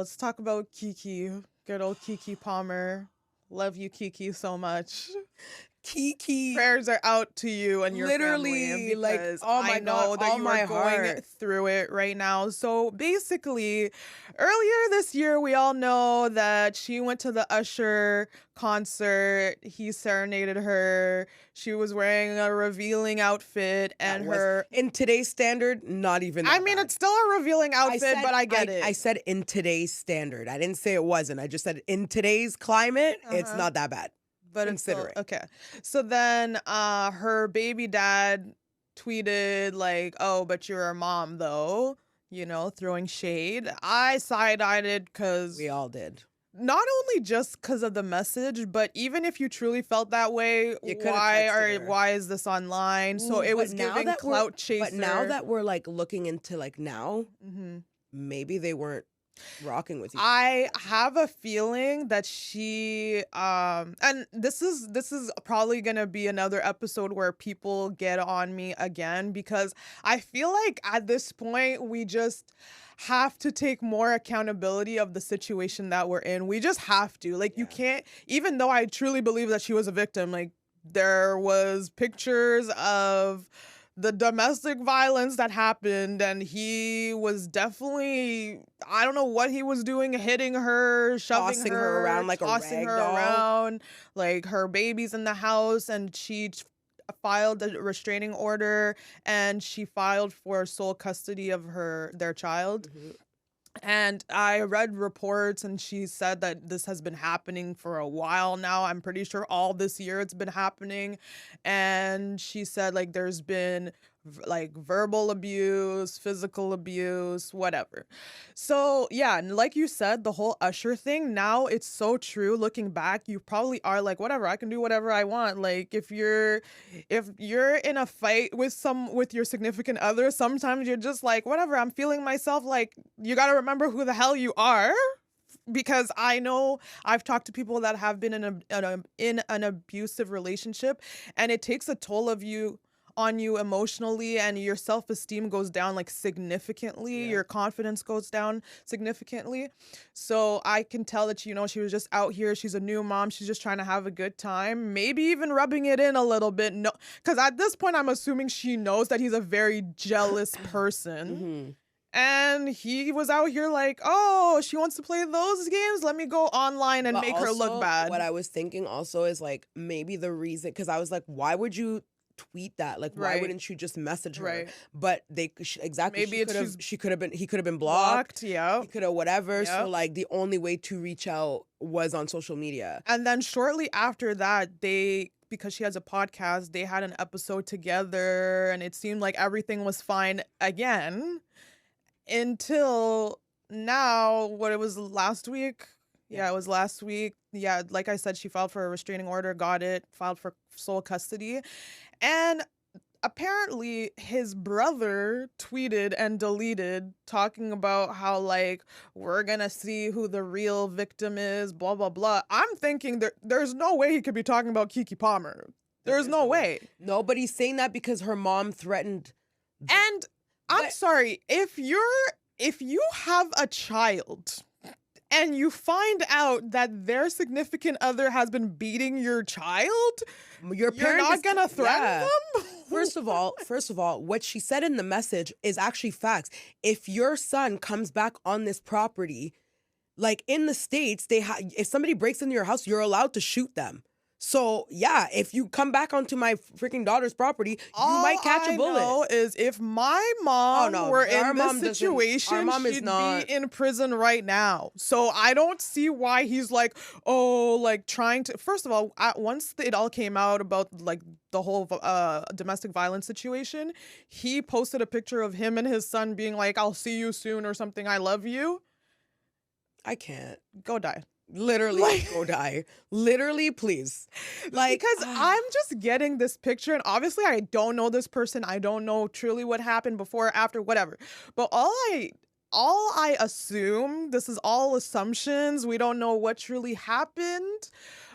Let's talk about Keke. Good old Keke Palmer. Love you, Keke, so much. Keke. Prayers are out to you and your Literally, family because oh my I know God, that all you my are going heart. through it right now. So basically, earlier this year, we all know that she went to the Usher concert. He serenaded her. She was wearing a revealing outfit, and her in today's standard, not even that I mean, bad. it's still a revealing outfit, but I get it. I said in today's standard. I didn't say it wasn't. I just said in today's climate, it's not that bad. But it's still, okay. So then her baby dad tweeted like, oh, but you're a mom though, you know, throwing shade. I side-eyed it because we all did. Not only just because of the message, but even if you truly felt that way, why is this online? Ooh, so it was giving clout chaser. But now that we're like looking into like now, maybe they weren't rocking with you. I have a feeling that she and this is probably gonna be another episode where people get on me again, because I feel like at this point we just have to take more accountability of the situation that we're in. We just have to. Like, you can't, even though I truly believe that she was a victim, like there was pictures of the domestic violence that happened, and he was definitely, I don't know what he was doing, hitting her, shoving tossing her around like tossing a rag her doll. around, like her baby's in the house, and she filed a restraining order, and she filed for sole custody of their child. And I read reports, and she said that this has been happening for a while now. I'm pretty sure all this year it's been happening. And she said like there's been like verbal abuse, physical abuse, whatever. So yeah, and like you said, the whole Usher thing, now it's so true. Looking back, you probably are like, whatever, I can do whatever I want. Like if you're in a fight with your significant other, sometimes you're just like, whatever, I'm feeling myself. Like, you got to remember who the hell you are. Because I know I've talked to people that have been in an abusive relationship, and it takes a toll on you emotionally, and your self-esteem goes down like significantly. Your confidence goes down significantly. So I can tell that, you know, she was just out here. She's a new mom. She's just trying to have a good time. Maybe even rubbing it in a little bit. No, because at this point, I'm assuming she knows that he's a very jealous person. And he was out here like, oh, she wants to play those games? Let me go online and make her look bad. What I was thinking also is like, maybe the reason, because I was like, why would you tweet that? Like, why wouldn't you just message her? But maybe he could have been blocked. He could have whatever. So like the only way to reach out was on social media. And then shortly after that, because she has a podcast, they had an episode together, and it seemed like everything was fine again. Until now, it was last week? Yeah, it was last week. Yeah, like I said, she filed for a restraining order, got it, filed for sole custody. And apparently his brother tweeted and deleted talking about how, like, we're going to see who the real victim is, blah, blah, blah. I'm thinking there's no way he could be talking about Keke Palmer. There's no way. Nobody's saying that because her mom threatened. And I'm sorry, if you have a child and you find out that their significant other has been beating your child, you're not gonna threaten them? First of all, what she said in the message is actually facts. If your son comes back on this property, like in the States, if somebody breaks into your house, you're allowed to shoot them. So, yeah, if you come back onto my freaking daughter's property, you might catch a bullet. All I know is if my mom were in this situation, she'd be in prison right now. So I don't see why he's like, trying to... First of all, once it all came out about like the whole domestic violence situation, he posted a picture of him and his son being like, I'll see you soon or something, I love you. I can't. Go die. Literally, go die. Literally, please. Like, because I'm just getting this picture, and obviously I don't know this person. I don't know truly what happened before, after, whatever. But all I assume, this is all assumptions. We don't know what truly happened.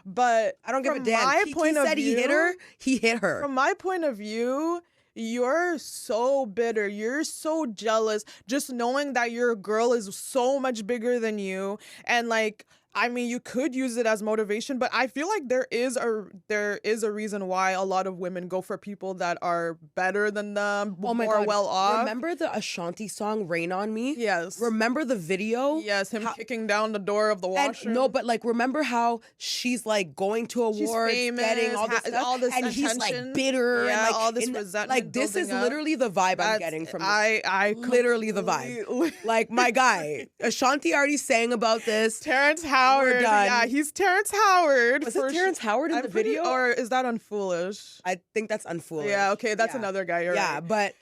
But I don't give a damn. He said he hit her. He hit her. From my point of view, you're so bitter. You're so jealous just knowing that your girl is so much bigger than you. And like, I mean, you could use it as motivation, but I feel like there is a reason why a lot of women go for people that are better than them, Oh my more God. well off. Remember the Ashanti song "Rain on Me"? Yes. Remember the video? Yes, him kicking down the door of the washroom. No, but like, remember how she's like going to awards, famous, getting all this stuff, all this and he's attention. like bitter, Yeah, and like all this resentment. Like, this is building up. literally the vibe I'm getting from this. I Literally the vibe. Like, my guy, Ashanti already sang about this. Terrence Howard. We're done. Yeah, he's Terrence Howard. Was it Terrence Howard in the video? Or is that Unfoolish? I think that's Unfoolish. Yeah, okay, that's Yeah. another guy. You're Yeah, right. but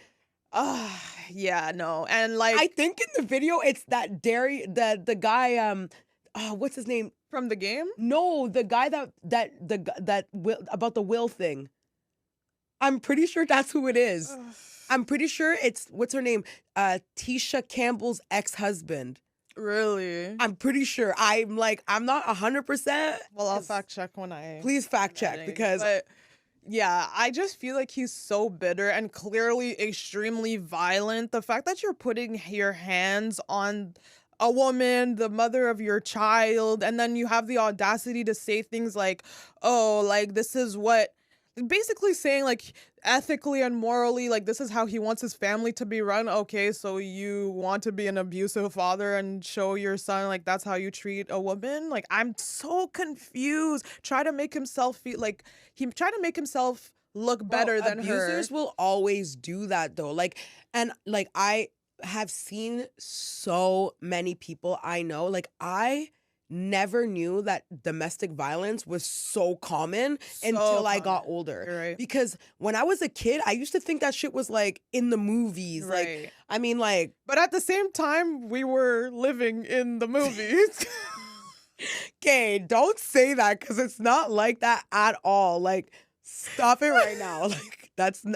yeah, no. And like, I think in the video it's that Darius, the guy, what's his name? from the game? No, the guy that will about the will thing. I'm pretty sure that's who it is. I'm pretty sure it's, what's her name? Tisha Campbell's ex-husband. Really? I'm pretty sure. I'm not 100%. Well, I'll fact check when I. Please fact check, because But yeah, I just feel like he's so bitter and clearly extremely violent. The fact that you're putting your hands on a woman, the mother of your child, and then you have the audacity to say things like, oh, like, this is what, basically saying like ethically and morally, like, this is how he wants his family to be run. Okay, so you want to be an abusive father and show your son like that's how you treat a woman? Like, I'm so confused. Try to make himself feel like he tried to make himself look better than her. Abusers will always do that though. Like, and like, I have seen so many people I know, like, I never knew that domestic violence was so common until I got older. You're right. Because when I was a kid, I used to think that shit was like in the movies. Right. Like, I mean, like, But at the same time, we were living in the movies. okay, don't say that, because it's not like that at all. Like, stop it right now. Like,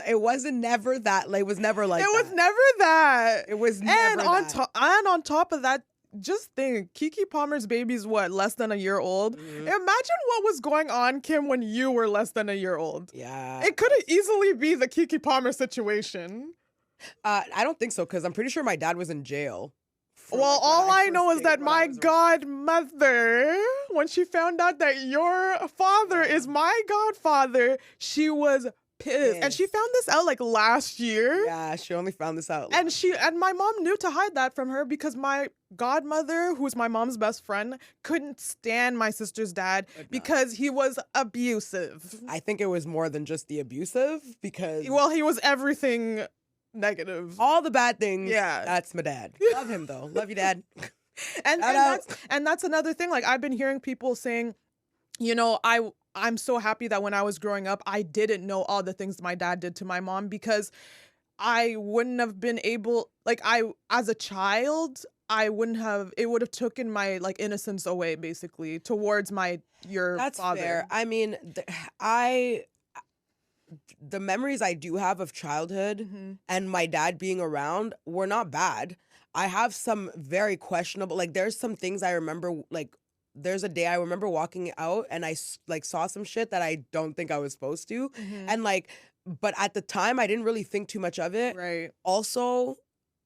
it wasn't never that. Like, it was never like It that. was never that. It was never that. And on top of that, just think, Keke Palmer's baby's what, less than a year old? Mhm. Imagine what was going on, Kim, when you were less than a year old. Yeah. It could easily be the Keke Palmer situation. I don't think so, because I'm pretty sure my dad was in jail. Well, all I know is that my godmother, when she found out that your father is my godfather, she was pissed. And she found this out like last year. Yeah, she only found this out. And my mom knew to hide that from her because my godmother, who's my mom's best friend, couldn't stand my sister's dad because he was abusive. I think it was more than just the abusive, because Well, he was everything negative. all the bad things. Yeah. That's my dad. Love him though. Love you, Dad. And that's another thing. Like, I've been hearing people saying, you know, I'm so happy that when I was growing up, I didn't know all the things my dad did to my mom, because I wouldn't have been able, like, as a child, it would have taken my like innocence away, basically, towards your That's father. fair. I mean, the memories I do have of childhood and my dad being around were not bad. I have some very questionable, like, there's some things I remember, like, there's a day I remember walking out and I like saw some shit that I don't think I was supposed to. And like, but at the time I didn't really think too much of it. Right. Also,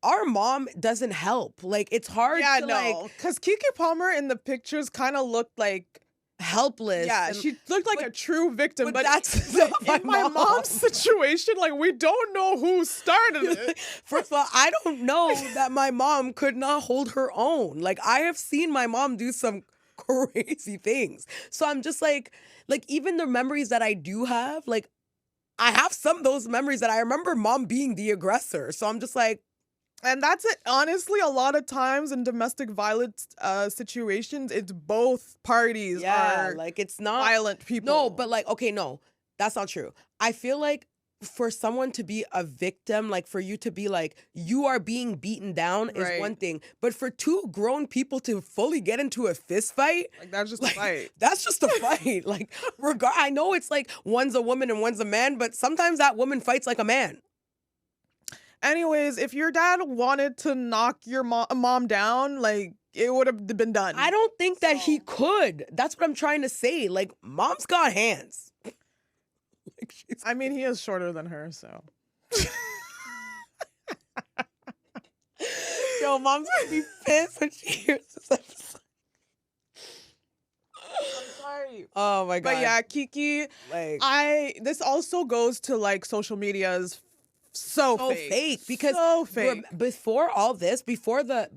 our mom doesn't help. Like, it's hard to like, because Keke Palmer in the pictures kind of looked like helpless. Yeah, and- she looked like a true victim. But that's not in my mom's situation, like, we don't know who started it. First of all, I don't know that my mom could not hold her own. Like, I have seen my mom do some crazy things. So I'm just like even the memories that I do have, like, I have some of those memories that I remember mom being the aggressor. So I'm just like, and that's it. Honestly, a lot of times in domestic violence situations, it's both parties are like, it's not violent people. No, but like, okay, no, that's not true. I feel like for someone to be a victim, like, for you to be like, you are being beaten down is one thing. But for two grown people to fully get into a fist fight, like, that's just a fight. That's just a fight. Like, I know it's like one's a woman and one's a man, but sometimes that woman fights like a man. Anyways, if your dad wanted to knock your mom down, like, it would have been done. I don't think that he could. That's what I'm trying to say. Like, mom's got hands. I mean, he is shorter than her, so. Yo, mom's gonna be pissed when she hears this episode. I'm sorry. Oh my god. But yeah, Keke, like, this also goes to like social media's so fake because so fake. Before all this, before the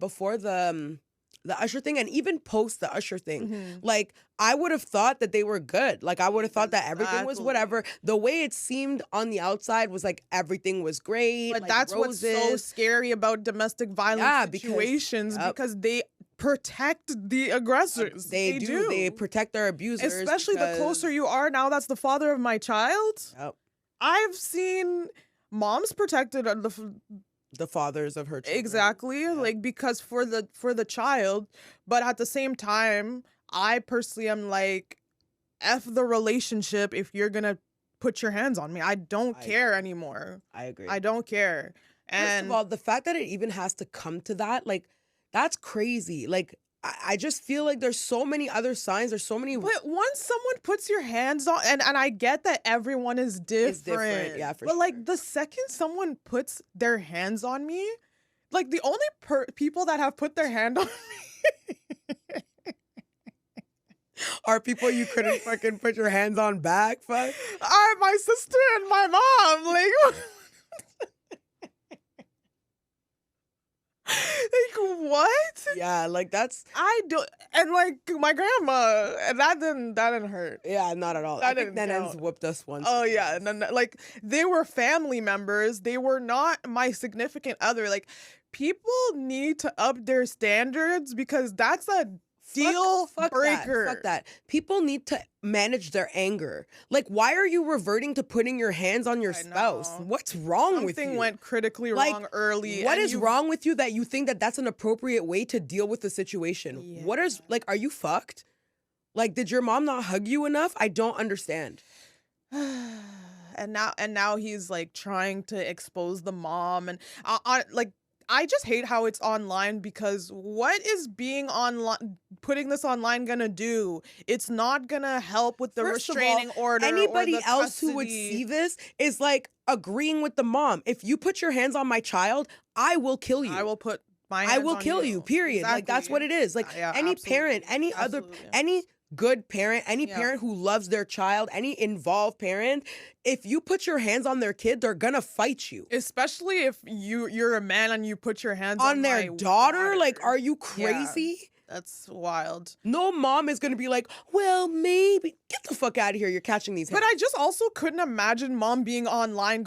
Usher thing, and even post the Usher thing, Mm-hmm. like I would have thought that they were good. Like I would have thought that everything was Exactly. whatever. The way it seemed on the outside was like everything was great. But like, that's what's so roses. scary about domestic violence situations because they protect the aggressors. They do. They protect their abusers. Especially the closer you are. Now that's the father of my child. Yep. I've seen moms protected the fathers of her children. Exactly. Yeah. Like because for the child, but at the same time, I personally am like, F the relationship if you're gonna put your hands on me. I don't care anymore. I agree. I don't care. And first of all, the fact that it even has to come to that, like, that's crazy. Like, I just feel like there's so many other signs. There's so many. But once someone puts your hands on, and I get that everyone is different. It's different, yeah, for But sure. like the second someone puts their hands on me, like the only people that have put their hand on me are people you couldn't fucking put your hands on back, fuck. are my sister and my mom. Like, like what? Yeah, like that's. I don't, and like my grandma, and that didn't hurt. Yeah, not at all. That I think didn't Nan's count. whooped us once. Oh yeah, and then like they were family members. They were not my significant other. Like people need to up their standards because that's a deal breaker. Fuck that. People need to manage their anger. Like, why are you reverting to putting your hands on your spouse? know. What's wrong with you? Something went critically Like, wrong early. What and is wrong with you that you think that that's an appropriate way to deal with the situation? Yeah. What is, like, are you fucked? Like, did your mom not hug you enough? I don't understand. And now he's like trying to expose the mom, and like I just hate how it's online because what is being online, putting this online gonna do? It's not gonna help with the First of restraining all, order. anybody or the else who would custody. see this is like agreeing with the mom. If you put your hands on my child, I will kill you. I will put my hands I will on kill you. Period. Like that's what it is. Like Yeah, any absolutely. parent, any good parent, any parent who loves their child, any involved parent, if you put your hands on their kid, they're gonna fight you. Especially if you're a man and you put your hands On their my daughter? Like, are you Yeah. crazy? That's wild. No mom is gonna be like, well, maybe. Get the fuck out of here. You're catching these hands. But I just also couldn't imagine mom being online.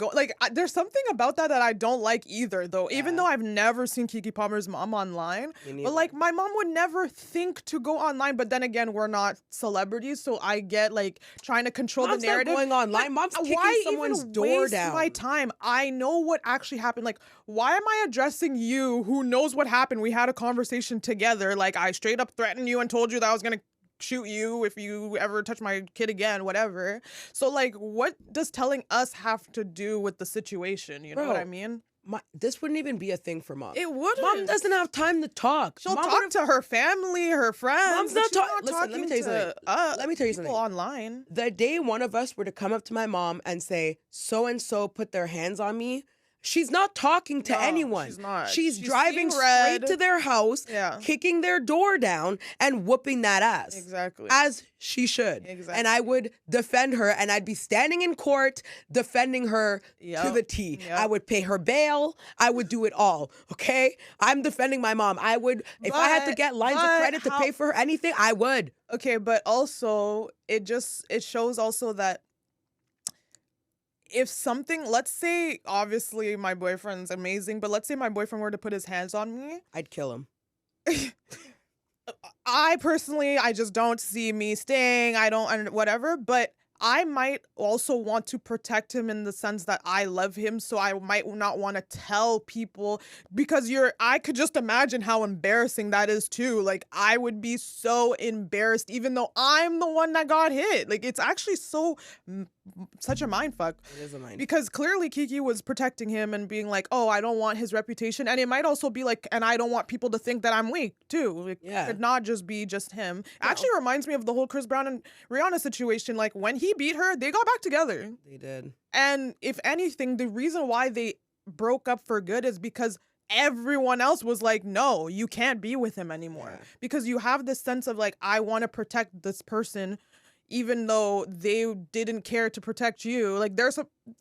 There's something about that I don't like either, though. Even though I've never seen Keke Palmer's mom online. But like, my mom would never think to go online. But then again, we're not celebrities, so I get like trying to control Mom's the narrative. not going online. Mom's kicking why someone's even door waste down. my time? I know what actually happened. Like, why am I addressing you who knows what happened? We had a conversation together. Like, I straight up threatened you and told you that I was gonna shoot you if you ever touch my kid again, whatever. So like, what does telling us have to do with the situation? You know what I mean? This wouldn't even be a thing for mom. It wouldn't. Mom doesn't have time to talk. She'll Mom talk to her family, her friends. Mom's but not she's not talking. Listen, let me talking tell you to something. Let me tell you people something. online. The day one of us were to come up to my mom and say, so and so put their hands on me, she's not talking to No, anyone. she's not. She's She's driving seeing red. straight to their house, kicking their door down, and whooping that ass. Exactly. As she should. Exactly. And I would defend her, and I'd be standing in court defending her to the T. I would pay her bail. I would do it all. Okay? I'm defending my mom. I would, if I had to get lines of credit to pay for her anything, I would. Okay, but also it shows also that if something, let's say, obviously my boyfriend's amazing, but let's say my boyfriend were to put his hands on me, I'd kill him. I personally, I just don't see me staying. I don't, whatever, but I might also want to protect him in the sense that I love him. So I might not want to tell people because I could just imagine how embarrassing that is too. Like, I would be so embarrassed, even though I'm the one that got hit. Like, it's actually so such a mind fuck. It is a mind fuck. Because clearly Keke was protecting him and being like, oh, I don't want his reputation. And it might also be like, and I don't want people to think that I'm weak too. It could not just be just him. It actually reminds me of the whole Chris Brown and Rihanna situation. Like when he beat her, they got back together. They did. And if anything, the reason why they broke up for good is because everyone else was like, no, you can't be with him anymore. Because you have this sense of like, I want to protect this person even though they didn't care to protect you. Like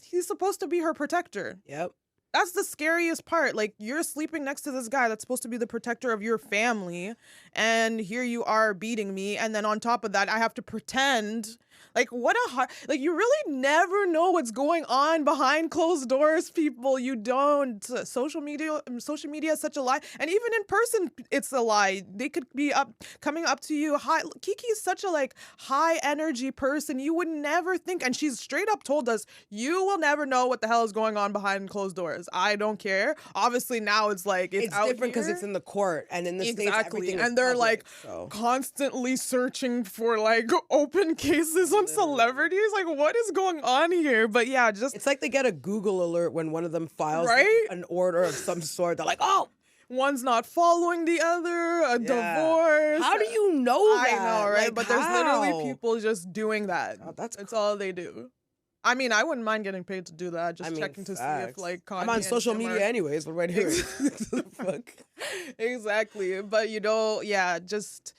he's supposed to be her protector. Yep. That's the scariest part. Like, you're sleeping next to this guy that's supposed to be the protector of your family, and here you are beating me, and then on top of that, I have to pretend. Like, what a hard... Like, you really never know what's going on behind closed doors, people. You don't. Social media is such a lie. And even in person, it's a lie. They could be coming up to you. Keke is such a, like, high-energy person. You would never think... And she's straight up told us, you will never know what the hell is going on behind closed doors. I don't care. Obviously, now it's like... It's out different because it's in the court. And in the States, everything is they're, public, like, constantly searching for, like, open cases on celebrities. Like, what is going on here? But yeah, just... It's like they get a Google alert when one of them files an order of some sort. They're like, oh! One's not following the other, a divorce. How do you know that? I know, right? Like, but there's literally people just doing that. Oh, that's all they do. I mean, I wouldn't mind getting paid to do that. Just checking to see if, like, I'm on social media anyways. What do I do? Fuck. Exactly. But, you know, just,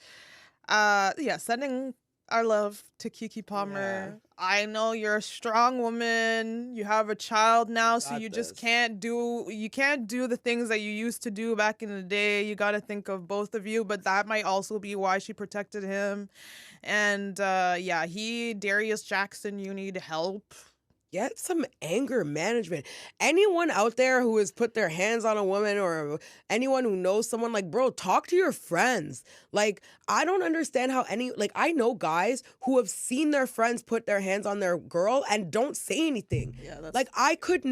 sending our love to Keke Palmer. Yeah. I know you're a strong woman. You have a child now, so you just can't do the things that you used to do back in the day. You got to think of both of you, but that might also be why she protected him. And Darius Jackson, you need help. Get some anger management. Anyone out there who has put their hands on a woman or anyone who knows someone, like, bro, talk to your friends. Like, I don't understand how I know guys who have seen their friends put their hands on their girl and don't say anything. Yeah, like, I could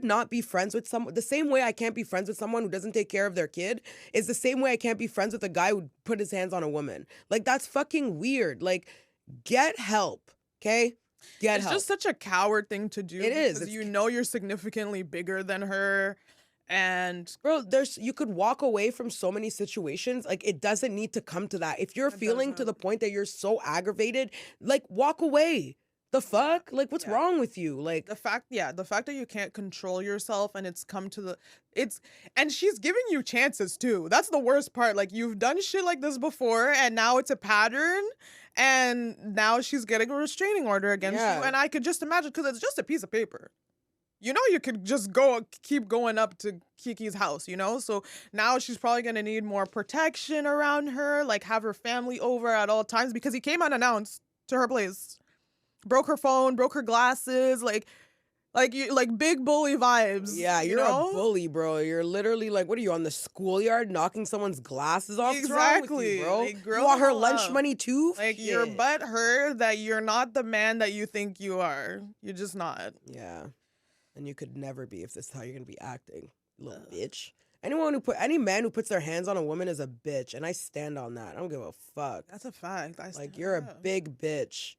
not be friends with someone. The same way I can't be friends with someone who doesn't take care of their kid is the same way I can't be friends with a guy who put his hands on a woman. Like, that's fucking weird. Like, get help, okay? It's just such a coward thing to do. It is. Because you know you're significantly bigger than her. And bro, you could walk away from so many situations. Like, it doesn't need to come to that. If you're feeling to the point that you're so aggravated, like, walk away. The fuck? Like, what's wrong with you? Like, the fact that you can't control yourself and it's come to and she's giving you chances too. That's the worst part. Like, you've done shit like this before and now it's a pattern. And now she's getting a restraining order against you. And I could just imagine, because it's just a piece of paper. You know, you could just keep going up to Keke's house, you know? So now she's probably going to need more protection around her, like have her family over at all times, because he came unannounced to her place. Broke her phone, broke her glasses, like big bully vibes. Yeah, you're a bully, bro. You're literally like, what are you, on the schoolyard knocking someone's glasses off? Exactly. You, bro. Like, you want her lunch money too? Like, you're butthurt that you're not the man that you think you are. You're just not. Yeah. And you could never be if this is how you're going to be acting. Little bitch. Any man who puts their hands on a woman is a bitch, and I stand on that. I don't give a fuck. That's a fact. Like, you're a big bitch.